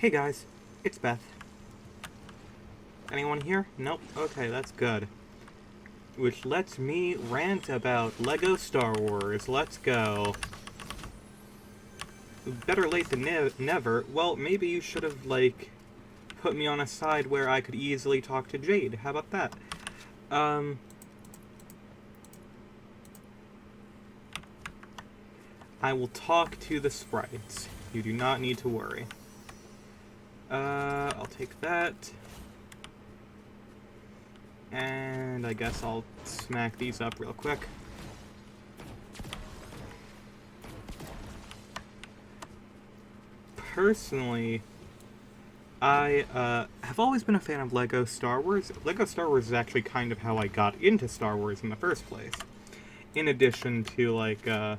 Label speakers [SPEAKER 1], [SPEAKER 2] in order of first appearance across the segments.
[SPEAKER 1] Hey guys, it's Beth. Anyone here? Nope. Okay, that's good. Which lets me rant about Lego Star Wars. Let's go. Better late than never. Well, maybe you should have, put me on a side where I could easily talk to Jade. How about that? I will talk to the sprites. You do not need to worry. I'll take that. And I guess I'll smack these up real quick. Personally, I have always been a fan of Lego Star Wars. Lego Star Wars is actually kind of how I got into Star Wars in the first place. In addition to,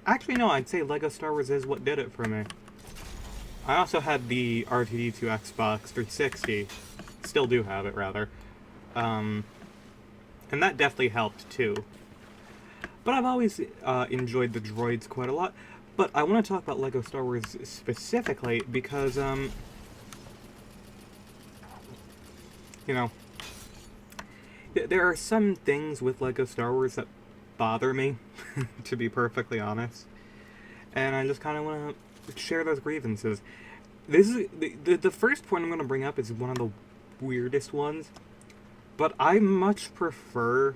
[SPEAKER 1] actually, no, I'd say Lego Star Wars is what did it for me. I also had the R2-D2 Xbox 360. Still do have it, rather. And that definitely helped, too. But I've always enjoyed the droids quite a lot. But I want to talk about Lego Star Wars specifically because, you know, there are some things with Lego Star Wars that bother me, to be perfectly honest. And I just kind of want to share those grievances. This is the first point I'm going to bring up is one of the weirdest ones, but I much prefer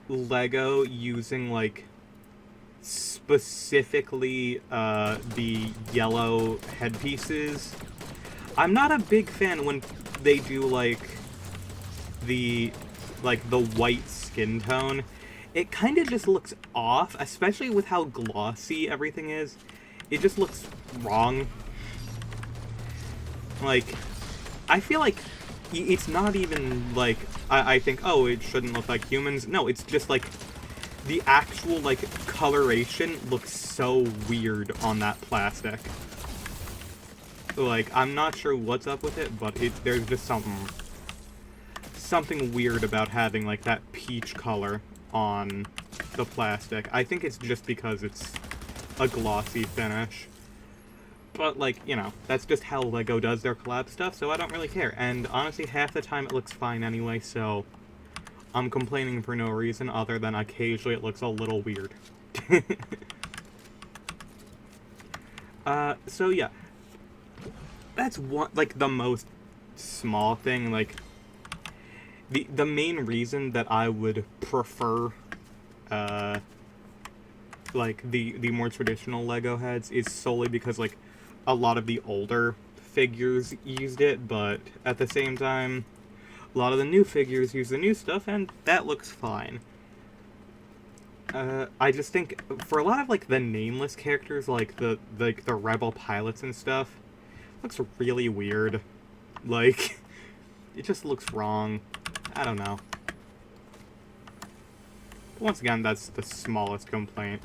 [SPEAKER 1] Lego using, specifically the yellow headpieces. I'm not a big fan when they do, the white skin tone. It kind of just looks off, especially with how glossy everything is. It just looks wrong. I feel like it's not even, I think, oh, it shouldn't look like humans. No, it's just, the actual, coloration looks so weird on that plastic. I'm not sure what's up with it, but there's just something weird about having, that peach color on the plastic. I think it's just because it's a glossy finish. But, that's just how Lego does their collab stuff, so I don't really care. And honestly, half the time it looks fine anyway, so I'm complaining for no reason other than occasionally it looks a little weird. So yeah. That's one, the most small thing, the main reason that I would prefer, the more traditional Lego heads is solely because, a lot of the older figures used it, but at the same time, a lot of the new figures use the new stuff, and that looks fine. I just think, for a lot of, the nameless characters, the rebel pilots and stuff, it looks really weird. It just looks wrong. I don't know. But once again, that's the smallest complaint.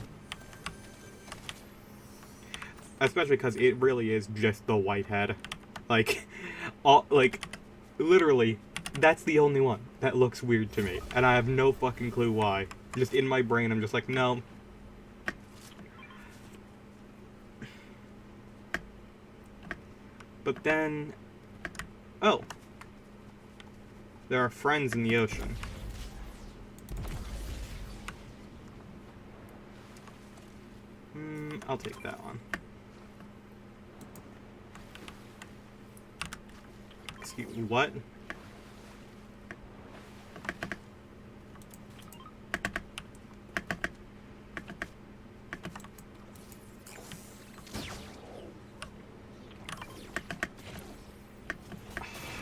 [SPEAKER 1] Especially because it really is just the white head. Literally, that's the only one that looks weird to me. And I have no fucking clue why. Just in my brain, I'm just like, no. But then... oh. There are friends in the ocean. I'll take that one. What?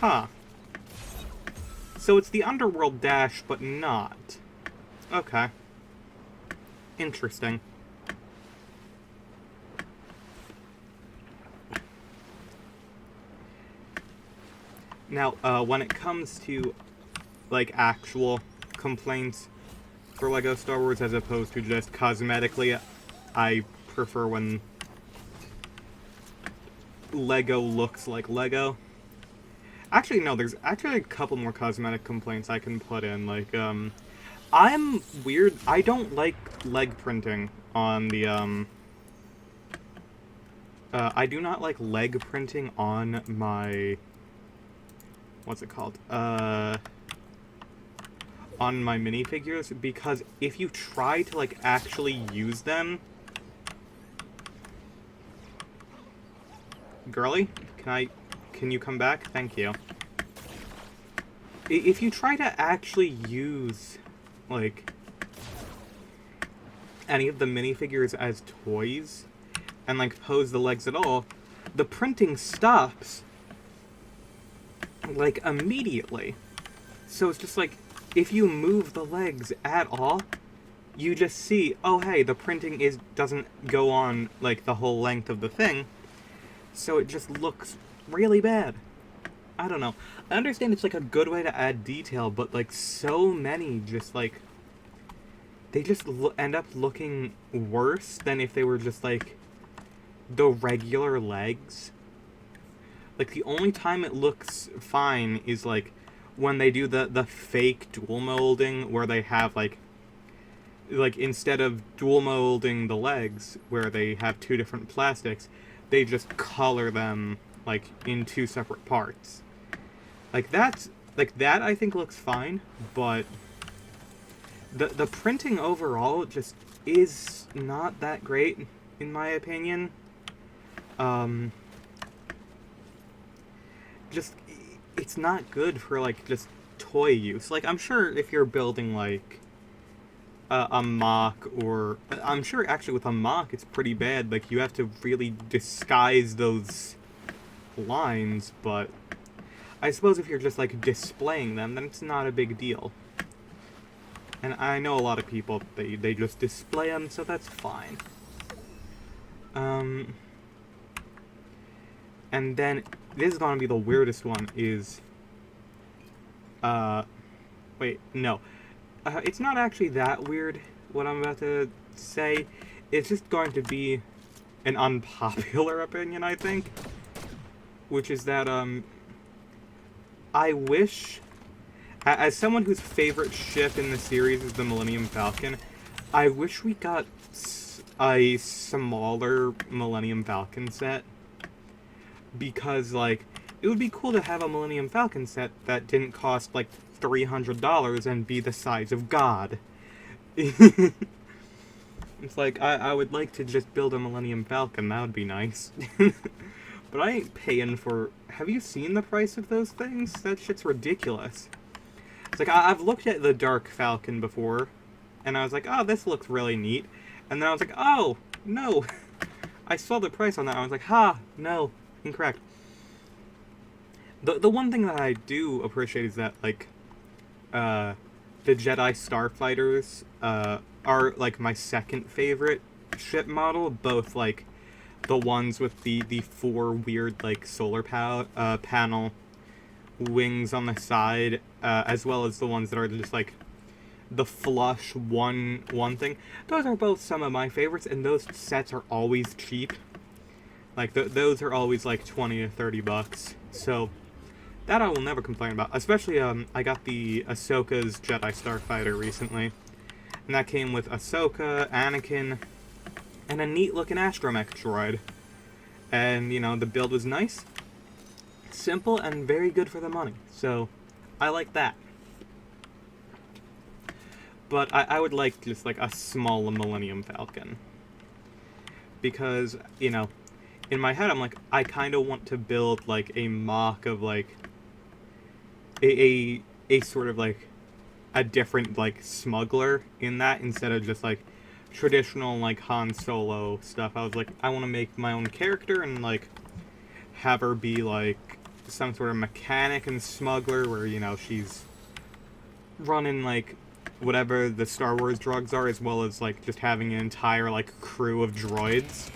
[SPEAKER 1] Huh. So it's the Underworld Dash, but not. Okay. Interesting. Now, when it comes to, actual complaints for Lego Star Wars as opposed to just cosmetically, I prefer when Lego looks like Lego. Actually, no, there's actually a couple more cosmetic complaints I can put in. I'm weird. I don't like leg printing on the, I do not like leg printing on my... What's it called? On my minifigures, because if you try to, like, actually use them... Girly? Can you come back? Thank you. If you try to actually use, like, any of the minifigures as toys, and, like, pose the legs at all, the printing stops, like, immediately. So it's just like, if you move the legs at all, you just see, oh hey, the printing doesn't go on, like, the whole length of the thing, so it just looks really bad. I don't know. I understand it's, like, a good way to add detail, but, like, so many just, like, they just end up looking worse than if they were just, like, the regular legs. Like, the only time it looks fine is, like, when they do the fake dual molding, where they have, like, instead of dual molding the legs, where they have two different plastics, they just color them, like, in two separate parts. Like, that, I think, looks fine, but the printing overall just is not that great, in my opinion. Just, it's not good for, like, just toy use. Like, I'm sure if you're building, like, a mock, or... I'm sure, actually, with a mock, it's pretty bad. Like, you have to really disguise those lines, but I suppose if you're just, like, displaying them, then it's not a big deal. And I know a lot of people, they just display them, so that's fine. And then, this is gonna be the weirdest one, is... wait, no. It's not actually that weird, what I'm about to say. It's just going to be an unpopular opinion, I think. Which is that, I wish... As someone whose favorite ship in the series is the Millennium Falcon, I wish we got a smaller Millennium Falcon set. Because, like, it would be cool to have a Millennium Falcon set that didn't cost, like, $300 and be the size of God. It's like, I would like to just build a Millennium Falcon, that would be nice. But I ain't paying for... Have you seen the price of those things? That shit's ridiculous. It's like, I've looked at the Dark Falcon before, and I was like, oh, this looks really neat. And then I was like, oh, no. I saw the price on that, and I was like, ha, no, incorrect. The one thing that I do appreciate is that, like, the Jedi Starfighters, are, like, my second favorite ship model, both, like, the ones with the four weird, like, solar panel wings on the side, as well as the ones that are just, like, the flush one thing. Those are both some of my favorites, and those sets are always cheap. Like, those are always, like, 20 to 30 bucks. So, that I will never complain about. Especially, I got the Ahsoka's Jedi Starfighter recently. And that came with Ahsoka, Anakin, and a neat-looking astromech droid. And, you know, the build was nice, simple, and very good for the money. So, I like that. But I would like just, like, a small Millennium Falcon. Because, you know, in my head, I'm like, I kind of want to build, like, a mock of, like, a sort of, like, a different, like, smuggler in that, instead of just, like, traditional, like, Han Solo stuff. I was like, I want to make my own character and, like, have her be, like, some sort of mechanic and smuggler where, you know, she's running, like, whatever the Star Wars drugs are, as well as, like, just having an entire, like, crew of droids.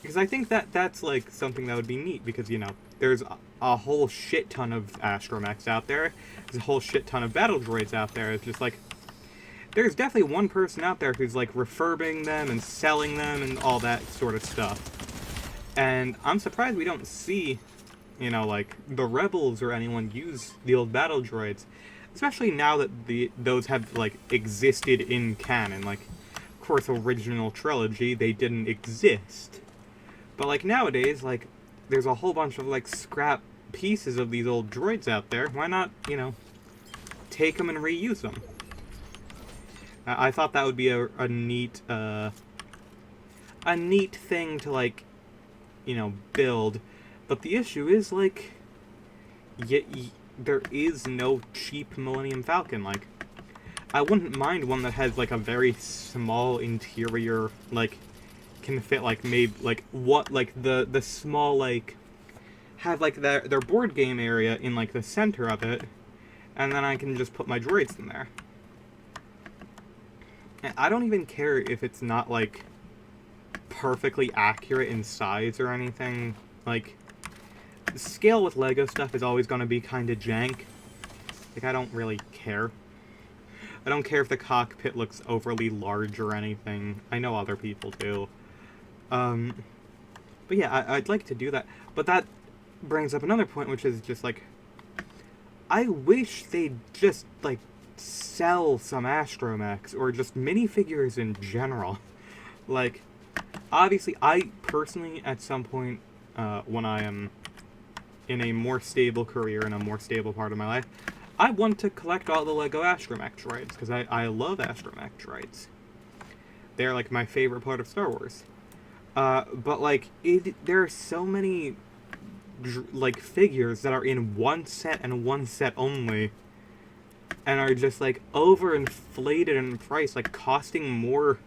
[SPEAKER 1] Because I think that's, like, something that would be neat, because, you know, there's a whole shit ton of astromechs out there. There's a whole shit ton of battle droids out there. It's just, like, there's definitely one person out there who's, like, refurbing them and selling them and all that sort of stuff. And I'm surprised we don't see, you know, like, the Rebels or anyone use the old battle droids. Especially now that those have, like, existed in canon. Like, of course, original trilogy, they didn't exist. But, like, nowadays, like, there's a whole bunch of, like, scrap pieces of these old droids out there. Why not, you know, take them and reuse them? I thought that would be a neat thing to, like, you know, build. But the issue is, like, there is no cheap Millennium Falcon. Like, I wouldn't mind one that has, like, a very small interior, like, can fit, like, maybe, like, what, like, the small, like, have, like, their board game area in, like, the center of it, and then I can just put my droids in there. And I don't even care if it's not, like, perfectly accurate in size or anything. Like, scale with Lego stuff is always going to be kind of jank. Like, I don't really care. I don't care if the cockpit looks overly large or anything. I know other people do. But yeah, I'd like to do that. But that brings up another point, which is just, like, I wish they'd just, like, sell some astromechs, or just minifigures in general. Like, obviously, I personally, at some point, when I am in a more stable career, in a more stable part of my life, I want to collect all the Lego astromech droids, because I love astromech droids. They're, like, my favorite part of Star Wars. But, like, there are so many, like, figures that are in one set and one set only, and are just, like, overinflated in price, like, costing more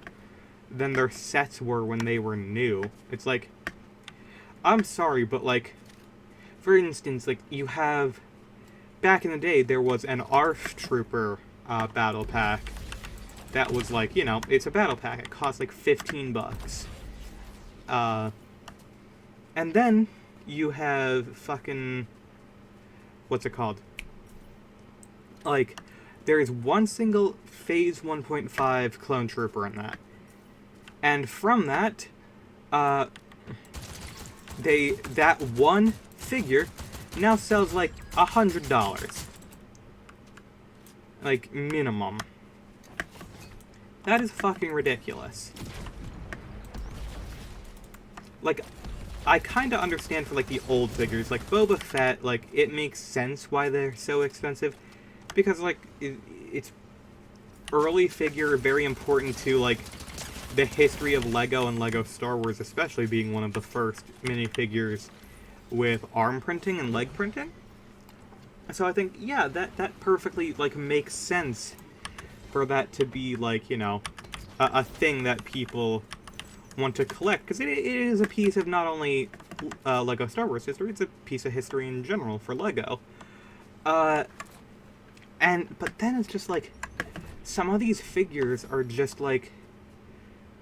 [SPEAKER 1] than their sets were when they were new. It's like, I'm sorry, but, like, for instance, like, you have, back in the day, there was an ARF Trooper battle pack that was, like, you know, it's a battle pack, it costs, like, $15. And then you have fucking, what's it called? Like, there is one single Phase 1.5 clone trooper in that. And from that, that one figure now sells like $100. Like, minimum. That is fucking ridiculous. Like, I kinda understand for, like, the old figures, like Boba Fett, like, it makes sense why they're so expensive. Because, like, it's early figure, very important to, like, the history of Lego and Lego Star Wars, especially being one of the first minifigures with arm printing and leg printing. So I think, yeah, that perfectly, like, makes sense for that to be, like, you know, a thing that people want to collect. Because it is a piece of not only Lego Star Wars history, it's a piece of history in general for Lego. But then it's just, like, some of these figures are just, like,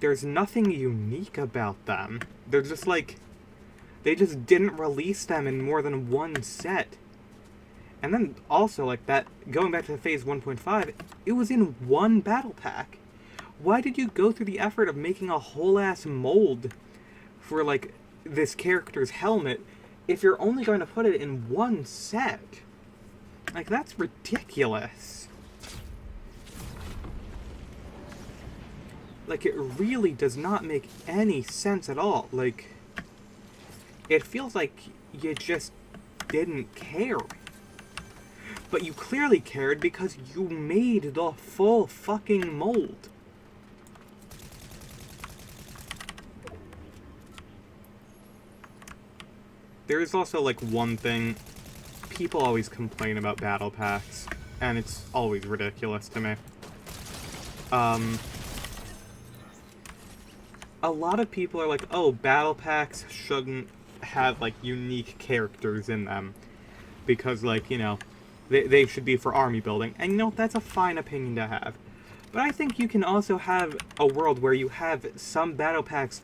[SPEAKER 1] there's nothing unique about them. They're just, like, they just didn't release them in more than one set. And then also, like, that, going back to Phase 1.5, it was in one battle pack. Why did you go through the effort of making a whole-ass mold for, like, this character's helmet if you're only going to put it in one set? Like, that's ridiculous. Like, it really does not make any sense at all. Like, it feels like you just didn't care. But you clearly cared because you made the full fucking mold. There is also, like, one thing. People always complain about battle packs, and it's always ridiculous to me. A lot of people are like, oh, battle packs shouldn't have, like, unique characters in them. Because, like, you know, they should be for army building. And, you know, that's a fine opinion to have. But I think you can also have a world where you have some battle packs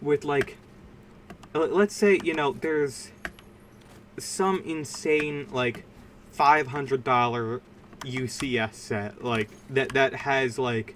[SPEAKER 1] with, like, let's say, you know, there's some insane, like, $500 UCS set, like, that has, like,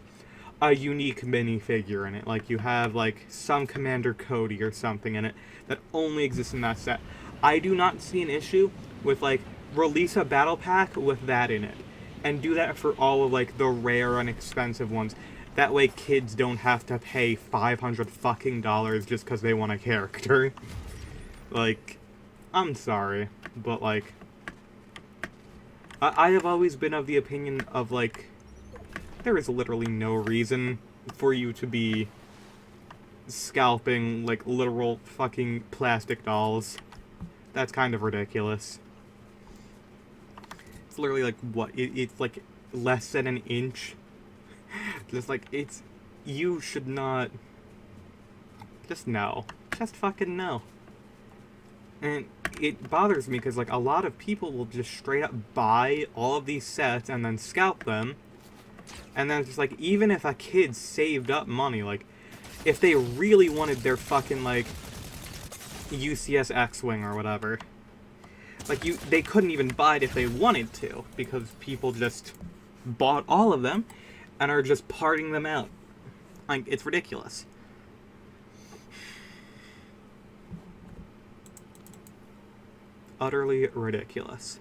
[SPEAKER 1] a unique minifigure in it. Like, you have, like, some Commander Cody or something in it that only exists in that set. I do not see an issue with, like, release a battle pack with that in it. And do that for all of, like, the rare and expensive ones. That way kids don't have to pay $500 fucking just because they want a character. Like, I'm sorry, but like, I have always been of the opinion of like, there is literally no reason for you to be scalping like literal fucking plastic dolls. That's kind of ridiculous. It's literally like what? It's like less than an inch. Just like, it's, you should not. Just no. Just fucking no. And it bothers me because like a lot of people will just straight up buy all of these sets and then scalp them. And then it's just like, even if a kid saved up money, like, if they really wanted their fucking, like, UCS X-Wing or whatever, like, they couldn't even buy it if they wanted to, because people just bought all of them and are just parting them out. Like, it's ridiculous. Utterly ridiculous.